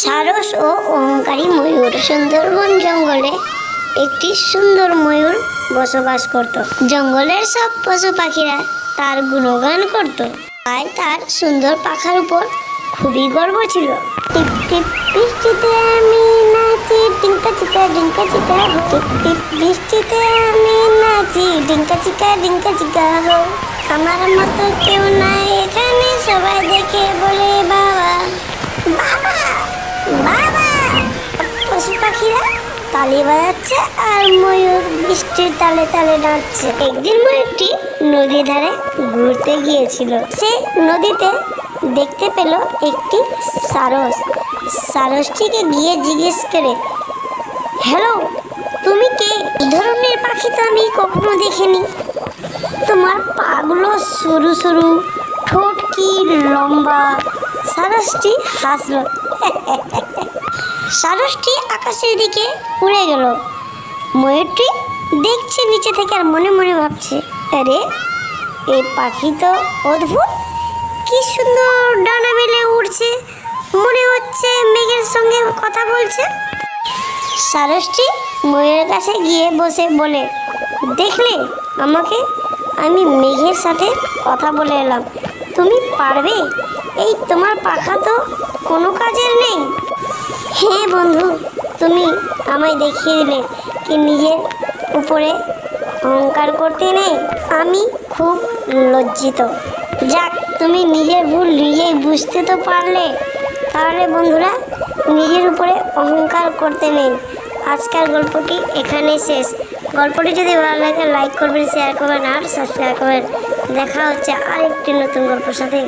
সারস ও অহংকারী ময়ূর। সুন্দরবন জঙ্গলে একটি সুন্দর ময়ূর বসবাস করত। জঙ্গলের সব পশু পাখিরা তার গুণগান করত, তাই তার সুন্দর পাখার উপর খুবই গর্ব ছিল। টিপ টিপ বৃষ্টিতে আমি নাচি ডিঙ্কা চিকা ডিঙ্কা চিকা হো। টিপ টিপ বৃষ্টিতে আমি নাচি ডিঙ্কা চিকা হো। আমার মতো কেউ নাই এখানে, সবাই দেখে বলে বাবা বাবা বাবা। পশু পাখিরা তালি বাজাচ্ছে আর ময়ূর বৃষ্টির তালে তালে নাচছে। একদিন ময়ূরটি নদীর ধারে ঘুরতে গিয়েছিল। সে নদীতে দেখতে পেল একটি সারস। সারসটিকে গিয়ে জিজ্ঞেস করে, হ্যালো, তুমি কে? এই ধরনের পাখি তো আমি কখনো দেখিনি। তোমার পাগুলো সরু সরু, ঠোঁট কি লম্বা। সারসটি হাসল। সারসটি আকাশের দিকে উড়ে গেল। ময়ূরটি দেখছে নিচে থেকে আর মনে মনে ভাবছে, আরে এই পাখি তো অদ্ভুত, কি সুন্দর ডানা মেলে উড়ছে, মনে হচ্ছে মেঘের সঙ্গে কথা বলছে। সারসটি ময়ূরের কাছে গিয়ে বসে বলে, দেখলে আমাকে, আমি মেঘের সাথে কথা বলে এলাম, তুমি পারবে? এই তোমার পাখা তো কোনো কাজের নেই। হ্যাঁ বন্ধু, তুমি আমায় দেখিয়ে দিলে কি নিজের উপরে অহংকার করতে নেই। আমি খুব লজ্জিত। যাক, তুমি নিজের ভুল নিজেই বুঝতে তো পারলে। তাহলে বন্ধুরা, নিজের উপরে অহংকার করতে নেই। আজকের গল্পটি এখানে শেষ। গল্পটি যদি ভালো লাগে লাইক করবেন, শেয়ার করবেন আর সাবস্ক্রাইব করবেন। দেখা হচ্ছে আরেকটি নতুন গল্পের সাথে।